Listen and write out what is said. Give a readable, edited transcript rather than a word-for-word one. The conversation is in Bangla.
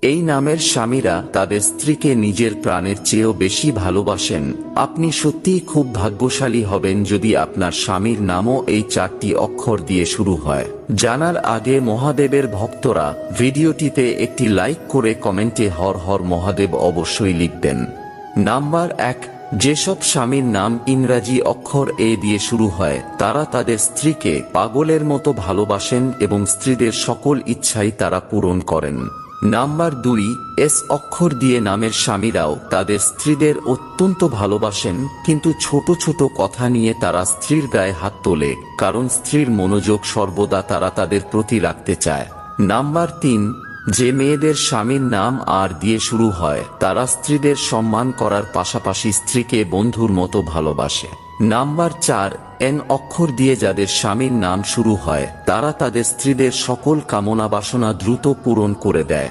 এই নামের স্বামীরা তাদের স্ত্রীকে নিজের প্রাণের চেয়েও বেশি ভালোবাসেন। আপনি সত্যিই খুব ভাগ্যশালী হবেন যদি আপনার স্বামীর নামও এই 4টি অক্ষর দিয়ে শুরু হয়। জানার আগে মহাদেবের ভক্তরা ভিডিওটিতে একটি লাইক করে কমেন্টে হর হর মহাদেব অবশ্যই লিখবেন। নাম্বার 1, যেসব স্বামীর নাম ইংরাজি অক্ষর এ দিয়ে শুরু হয় তারা তাদের স্ত্রীকে পাগলের মতো ভালোবাসেন এবং স্ত্রীদের সকল ইচ্ছাই তারা পূরণ করেন। নাম্বার 2, এস অক্ষর দিয়ে নামের স্বামীরাও তাদের স্ত্রীদের অত্যন্ত ভালোবাসেন, কিন্তু ছোট ছোট কথা নিয়ে তারা স্ত্রীর গায়ে হাত তোলে, কারণ স্ত্রীর মনোযোগ সর্বদা তারা তাদের প্রতি রাখতে চায়। নাম্বার 3, যে মেয়েদের স্বামীর নাম আর দিয়ে শুরু হয় তারা স্ত্রীদের সম্মান করার পাশাপাশি স্ত্রীকে বন্ধুর মতো ভালোবাসে। নাম্বার 4, এন অক্ষর দিয়ে যাদের স্বামীর নাম শুরু হয় তারা তাদের স্ত্রীদের সকল কামনা বাসনা দ্রুত পূরণ করে দেয়।